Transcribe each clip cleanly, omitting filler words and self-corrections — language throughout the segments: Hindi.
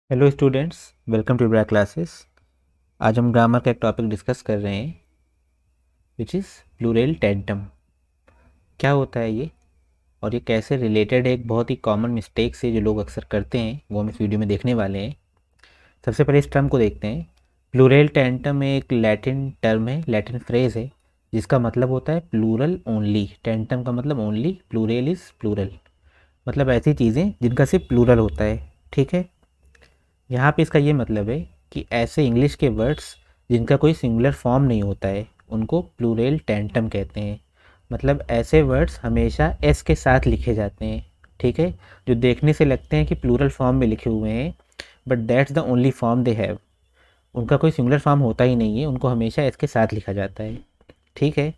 Hello students, welcome to Brack classes. आज हम ग्रामर का एक टॉपिक डिस्कस कर रहे हैं विच इज़ प्लूरल टेंटम। क्या होता है ये और ये कैसे रिलेटेड है एक बहुत ही कॉमन मिस्टेक से जो लोग अक्सर करते हैं, वो हम इस वीडियो में देखने वाले हैं। सबसे पहले इस टर्म को देखते हैं। प्लूरल टेंटम एक लैटिन टर्म है, लैटिन फ्रेज़ है जिसका मतलब होता है प्लूरल ओनली। टेंटम का मतलब ओनली, प्लूरल इज़ प्लूरल, मतलब ऐसी चीज़ें जिनका सिर्फ प्लूरल होता है। ठीक है, यहाँ पे इसका ये मतलब है कि ऐसे इंग्लिश के वर्ड्स जिनका कोई सिंगुलर फॉर्म नहीं होता है उनको प्लूरल टेंटम कहते हैं। मतलब ऐसे वर्ड्स हमेशा एस के साथ लिखे जाते हैं। ठीक है, जो देखने से लगते हैं कि प्लूरल फॉर्म में लिखे हुए हैं, but that's the only form they have. उनका कोई सिंगुलर फॉर्म होता ही नहीं है, उनको हमेशा एस के साथ लिखा जाता है। ठीक है,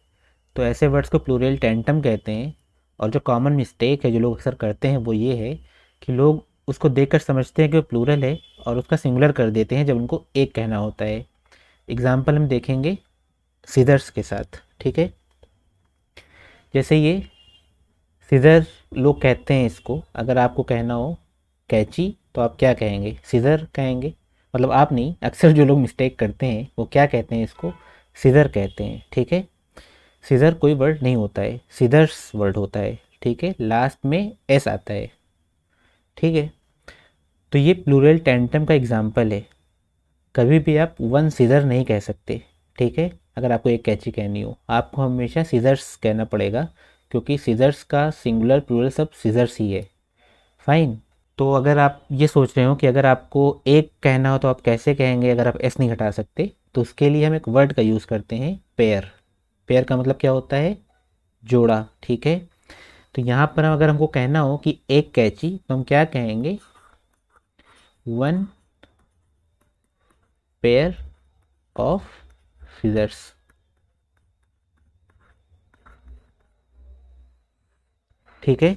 तो ऐसे वर्ड्स को प्लूरल टेंटम कहते हैं। और जो कॉमन मिस्टेक है जो लोग अक्सर करते हैं वो ये है कि लोग उसको देखकर समझते हैं कि वो प्लूरल है और उसका सिंगुलर कर देते हैं जब उनको एक कहना होता है। एग्जाम्पल हम देखेंगे सीजर्स के साथ। ठीक है, जैसे ये सीजर लोग कहते हैं इसको, अगर आपको कहना हो कैची तो आप क्या कहेंगे? सीजर कहेंगे। मतलब आप नहीं, अक्सर जो लोग मिस्टेक करते हैं वो क्या कहते हैं, इसको सीजर कहते हैं। ठीक है, सीजर कोई वर्ड नहीं होता है, सीजर्स वर्ड होता है। ठीक है, लास्ट में एस आता है। ठीक है, तो ये प्लूरल टेंटम का एग्जाम्पल है। कभी भी आप वन सीजर नहीं कह सकते। ठीक है, अगर आपको एक कैची कहनी हो आपको हमेशा सीजर्स कहना पड़ेगा, क्योंकि सीजर्स का सिंगुलर प्लूरल सब सीजर्स ही है। फाइन। तो अगर आप ये सोच रहे हो कि अगर आपको एक कहना हो तो आप कैसे कहेंगे अगर आप एस नहीं हटा सकते, तो उसके लिए हम एक वर्ड का यूज़ करते हैं, पेयर। पेयर का मतलब क्या होता है? जोड़ा। ठीक है, तो यहाँ पर अगर हमको कहना हो कि एक कैची तो हम क्या कहेंगे? One pair of scissors. ठीक है,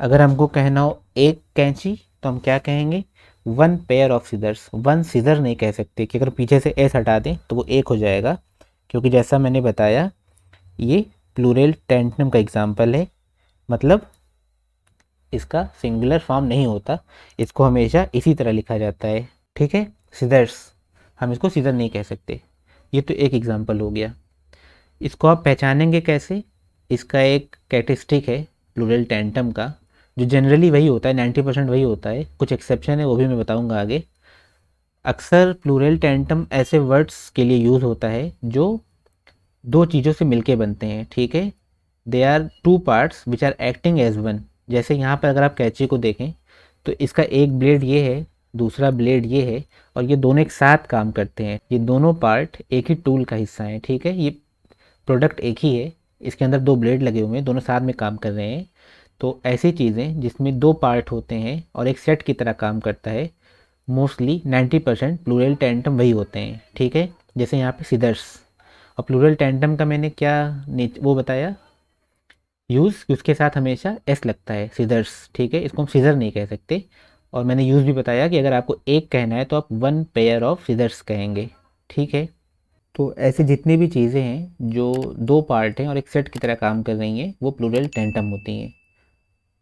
अगर हमको कहना हो एक कैंची तो हम क्या कहेंगे? One pair of scissors. One scissor नहीं कह सकते कि अगर पीछे से एस हटा दें तो वो एक हो जाएगा, क्योंकि जैसा मैंने बताया ये प्लूरल टेंटम का एग्जाम्पल है। मतलब इसका सिंगुलर फॉर्म नहीं होता, इसको हमेशा इसी तरह लिखा जाता है। ठीक है, सीजर्स, हम इसको सीजर नहीं कह सकते। ये तो एक एग्जाम्पल हो गया। इसको आप पहचानेंगे कैसे? इसका एक कैरेक्टरिस्टिक है प्लूरल टेंटम का, जो जनरली वही होता है, 90% वही होता है, कुछ एक्सेप्शन है वो भी मैं बताऊंगा आगे। अक्सर प्लूरल टेंटम ऐसे वर्ड्स के लिए यूज़ होता है जो दो चीज़ों से मिलके बनते हैं। ठीक है, they are two parts which are acting as one. जैसे यहाँ पर अगर आप कैंची को देखें तो इसका एक ब्लेड ये है, दूसरा ब्लेड ये है, और ये दोनों एक साथ काम करते हैं। ये दोनों पार्ट एक ही टूल का हिस्सा हैं। ठीक है, ये प्रोडक्ट एक ही है, इसके अंदर दो ब्लेड लगे हुए हैं, दोनों साथ में काम कर रहे हैं। तो ऐसी चीज़ें जिसमें दो पार्ट होते हैं और एक सेट की तरह काम करता है, मोस्टली 90% प्लूरल टेंटम वही होते हैं। ठीक है, जैसे यहाँ पे सीजर्स। और प्लूरल टेंटम का मैंने क्या वो बताया यूज़ कि उसके साथ हमेशा एस लगता है, सीजर्स। ठीक है, इसको हम सीजर नहीं कह सकते। और मैंने यूज़ भी बताया कि अगर आपको एक कहना है तो आप वन पेयर ऑफ सीजर्स कहेंगे। ठीक है, तो ऐसी जितनी भी चीज़ें हैं जो दो पार्ट हैं और एक सेट की तरह काम कर रही हैं वो प्लूरल टेंटम होती हैं।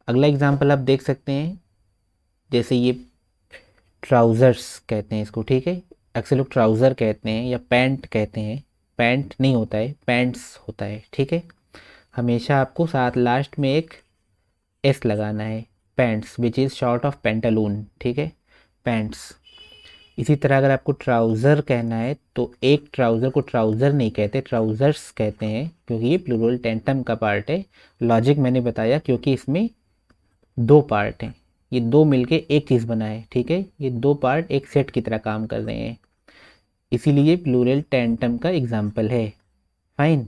अगला एग्जांपल आप देख सकते हैं, जैसे ये ट्राउज़र्स कहते हैं इसको। ठीक है, अक्सर लोग ट्राउज़र कहते हैं या पैंट कहते हैं। पैंट नहीं होता है, पैंट्स होता है। ठीक है, हमेशा आपको साथ लास्ट में एक एस लगाना है, pants which is short of Pantaloons. ठीक है, पैंट्स। इसी तरह अगर आपको ट्राउज़र कहना है तो एक ट्राउज़र को ट्राउज़र नहीं कहते, ट्राउज़र्स कहते हैं, क्योंकि ये प्लूरल टेंटम का पार्ट है। लॉजिक मैंने बताया, क्योंकि इसमें दो पार्ट हैं, ये दो मिलके एक चीज़ बना है। ठीक है, ये दो पार्ट एक सेट की तरह काम कर रहे हैं, इसीलिए प्लूरल टेंटम का एग्जाम्पल है। फाइन।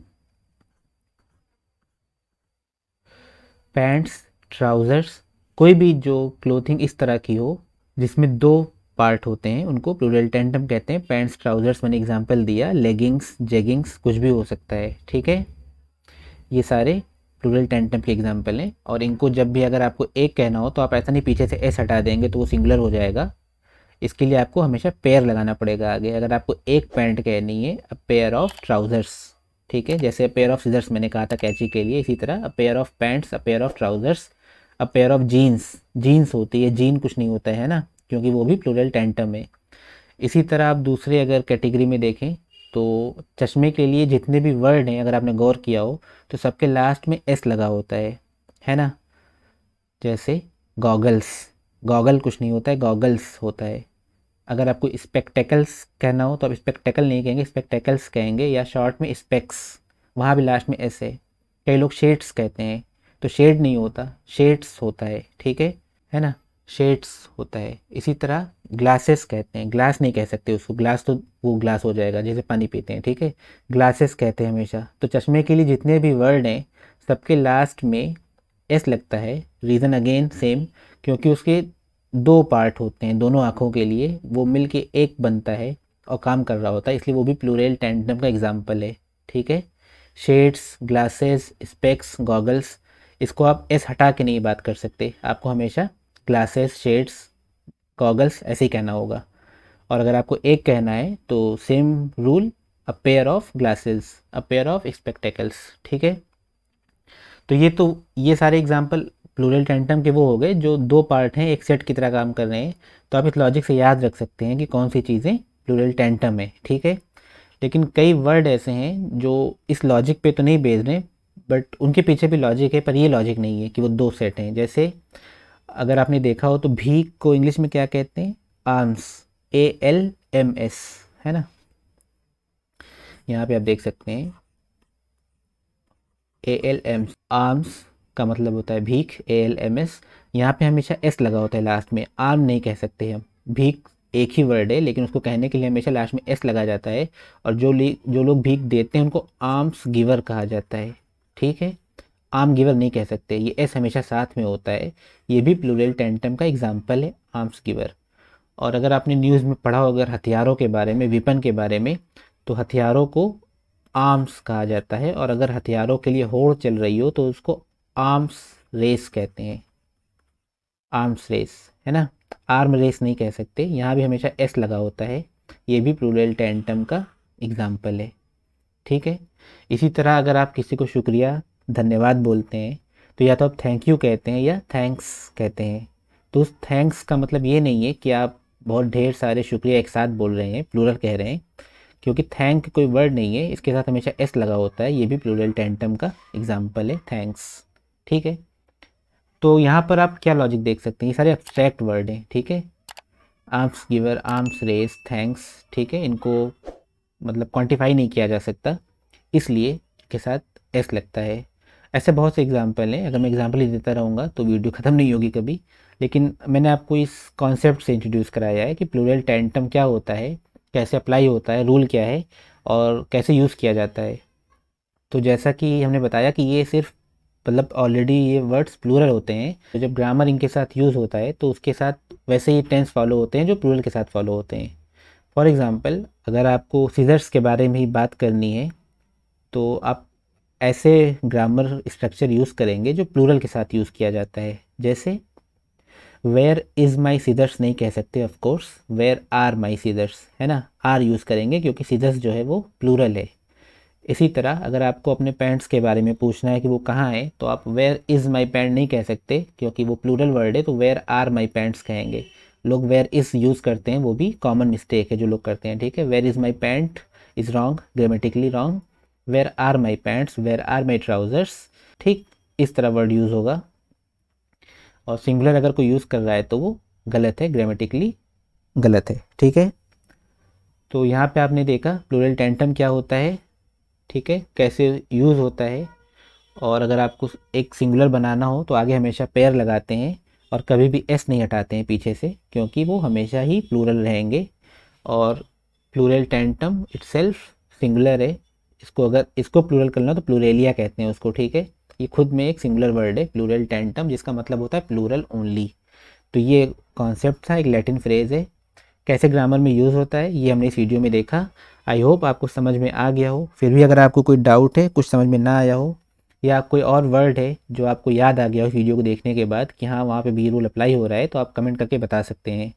पैंट्स, ट्राउज़र्स, कोई भी जो क्लोथिंग इस तरह की हो जिसमें दो पार्ट होते हैं उनको प्लूरल टेंटम कहते हैं। पैंट्स, ट्राउज़र्स मैंने एग्जांपल दिया, लेगिंग्स, जेगिंग्स कुछ भी हो सकता है। ठीक है, ये सारे प्लूरल टेंटम के एग्जांपल हैं। और इनको जब भी अगर आपको एक कहना हो तो आप ऐसा नहीं पीछे से एस हटा देंगे तो वो सिंगुलर हो जाएगा। इसके लिए आपको हमेशा पेयर लगाना पड़ेगा आगे। अगर आपको एक पैंट कहनी है, अ पेयर ऑफ ट्राउज़र्स। ठीक है, जैसे पेयर ऑफ सीजर्स मैंने कहा था कैची के लिए, इसी तरह a pair of pants, a pair of trousers, a pair of jeans. Jeans होती है, जीन कुछ नहीं होता है ना, क्योंकि वो भी प्लूरल टेंटम है। इसी तरह आप दूसरे अगर कैटेगरी में देखें तो चश्मे के लिए जितने भी वर्ड हैं, अगर आपने गौर किया हो तो सबके लास्ट में एस लगा होता है ना। जैसे गॉगल्स, गॉगल कुछ नहीं होता है, गॉगल्स होता है। अगर आपको स्पेक्टेकल्स कहना हो तो आप स्पेक्टेकल नहीं कहेंगे, स्पेक्टेकल्स कहेंगे, या शॉर्ट में स्पेक्स, वहाँ भी लास्ट में एस है। कई लोग शेड्स कहते हैं, तो शेड नहीं होता, शेड्स होता है, ठीक है ना, शेड्स होता है। इसी तरह ग्लासेस कहते हैं, ग्लास नहीं कह सकते उसको, ग्लास तो वो ग्लास हो जाएगा जैसे पानी पीते हैं, ठीक है, ग्लासेस कहते हैं हमेशा। तो चश्मे के लिए जितने भी वर्ड हैं सबके लास्ट में एस लगता है। रीज़न अगेन सेम, क्योंकि उसके दो पार्ट होते हैं, दोनों आँखों के लिए वो मिल के एक बनता है और काम कर रहा होता है, इसलिए वो भी प्लूरल टेंडम का एग्जाम्पल है, ठीक है। शेड्स, ग्लासेस, स्पेक्स, गॉगल्स, इसको आप एस हटा के नहीं बात कर सकते, आपको हमेशा ग्लासेस, शेड्स, गॉगल्स ऐसे ही कहना होगा। और अगर आपको एक कहना है तो same rule, a pair of glasses, a pair of spectacles, ठीक है। तो ये सारे एग्जांपल प्लूरल टेंटम के वो हो गए जो दो पार्ट हैं, एक सेट की तरह काम कर रहे हैं। तो आप इस लॉजिक से याद रख सकते हैं कि कौन सी चीज़ें प्लूरल टेंटम है, ठीक है। लेकिन कई वर्ड ऐसे हैं जो इस लॉजिक पे तो नहीं बेस्ड हैं, बट उनके पीछे भी लॉजिक है, पर ये लॉजिक नहीं है कि वो दो सेट हैं। जैसे अगर आपने देखा हो तो भीख को इंग्लिश में क्या कहते हैं, आर्म्स, ALMS, है ना। यहाँ पे आप देख सकते हैं ALM, आर्म्स का मतलब होता है भीख, ALMS। यहाँ पे हमेशा एस लगा होता है लास्ट में, आर्म नहीं कह सकते हम। भीख एक ही वर्ड है लेकिन उसको कहने के लिए हमेशा लास्ट में एस लगा जाता है, और जो लोग भीख देते हैं उनको आर्म्स गिवर कहा जाता है, ठीक है। आर्म गिवर नहीं कह सकते, ये एस हमेशा साथ में होता है। ये भी प्लूरल टेंटम का एग्जाम्पल है, आर्म्स गिवर। और अगर आपने न्यूज़ में पढ़ा हो अगर हथियारों के बारे में, विपन के बारे में, तो हथियारों को आर्म्स कहा जाता है, और अगर हथियारों के लिए होड़ चल रही हो तो उसको आर्म्स रेस कहते हैं, आर्म्स रेस, है ना। आर्म रेस नहीं कह सकते, यहाँ भी हमेशा एस लगा होता है। ये भी प्लूरल टेंटम का एग्जाम्पल है, ठीक है। इसी तरह अगर आप किसी को शुक्रिया, धन्यवाद बोलते हैं तो या तो आप थैंक यू कहते हैं या थैंक्स कहते हैं। तो उस थैंक्स का मतलब ये नहीं है कि आप बहुत ढेर सारे शुक्रिया एक साथ बोल रहे हैं, प्लूरल कह रहे हैं, क्योंकि थैंक कोई वर्ड नहीं है, इसके साथ हमेशा एस लगा होता है। ये भी प्लूरल टेंटम का एग्जाम्पल है, थैंक्स, ठीक है। तो यहाँ पर आप क्या लॉजिक देख सकते हैं, ये सारे एब्स्ट्रैक्ट वर्ड हैं, ठीक है। Arms giver, arms race, thanks, ठीक है, इनको मतलब क्वांटिफाई नहीं किया जा सकता, इसलिए के साथ एस लगता है। ऐसे बहुत से एग्जाम्पल हैं, अगर मैं एग्जाम्पल ही देता रहूँगा तो वीडियो ख़त्म नहीं होगी कभी। लेकिन मैंने आपको इस कॉन्सेप्ट से इंट्रोड्यूस कराया है कि प्लूरल टेंटम क्या होता है, कैसे अप्लाई होता है, रूल क्या है और कैसे यूज़ किया जाता है। तो जैसा कि हमने बताया कि ये सिर्फ मतलब ऑलरेडी ये वर्ड्स प्लूरल होते हैं, तो जब ग्रामर इनके साथ यूज़ होता है तो उसके साथ वैसे ही टेंस फॉलो होते हैं जो प्लूरल के साथ फॉलो होते हैं। फॉर एग्ज़ाम्पल अगर आपको सीजर्स के बारे में ही बात करनी है तो आप ऐसे ग्रामर स्ट्रक्चर यूज़ करेंगे जो प्लूरल के साथ यूज़ किया जाता है। जैसे वेयर इज़ माई सीजर्स नहीं कह सकते, of course where are my scissors, है ना, आर यूज़ करेंगे क्योंकि सीजर्स जो है वो प्लूरल है। इसी तरह अगर आपको अपने पैंट्स के बारे में पूछना है कि वो कहाँ है तो आप वेयर इज़ माई पैंट नहीं कह सकते क्योंकि वो प्लूरल वर्ड है, तो वेयर आर माई पैंट्स कहेंगे। लोग वेयर इज़ यूज़ करते हैं, वो भी कॉमन मिस्टेक है जो लोग करते हैं, ठीक है। Where is my pant is wrong, grammatically wrong. Where are my pants, where are my trousers, ठीक इस तरह वर्ड यूज़ होगा। और सिंगुलर अगर कोई यूज़ कर रहा है तो वो गलत है, ग्रामेटिकली गलत है, ठीक है। तो यहाँ पे आपने देखा प्लूरल टेंटम क्या होता है, ठीक है, कैसे यूज़ होता है। और अगर आपको एक सिंगुलर बनाना हो तो आगे हमेशा पेयर लगाते हैं और कभी भी एस नहीं हटाते हैं पीछे से, क्योंकि वो हमेशा ही प्लूरल रहेंगे। और प्लूरल टेंटम इटसेल्फ सिंगुलर है, इसको अगर इसको प्लूरल करना तो प्लूरेलिया कहते हैं उसको, ठीक है। ये खुद में एक सिंगुलर वर्ड है प्लूरल टेंटम, जिसका मतलब होता है प्लूरल ओनली। तो ये कॉन्सेप्ट था, एक लैटिन फ्रेज़ है, कैसे ग्रामर में यूज़ होता है ये हमने इस वीडियो में देखा। आई होप आपको समझ में आ गया हो। फिर भी अगर आपको कोई डाउट है, कुछ समझ में ना आया हो, या कोई और वर्ड है जो आपको याद आ गया हो इस वीडियो को देखने के बाद कि हाँ वहाँ पे भी रूल अप्लाई हो रहा है, तो आप कमेंट करके बता सकते हैं,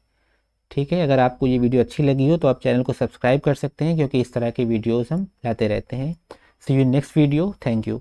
ठीक है। अगर आपको ये वीडियो अच्छी लगी हो तो आप चैनल को सब्सक्राइब कर सकते हैं क्योंकि इस तरह के वीडियोज़ हम लाते रहते हैं। See you next video, thank you.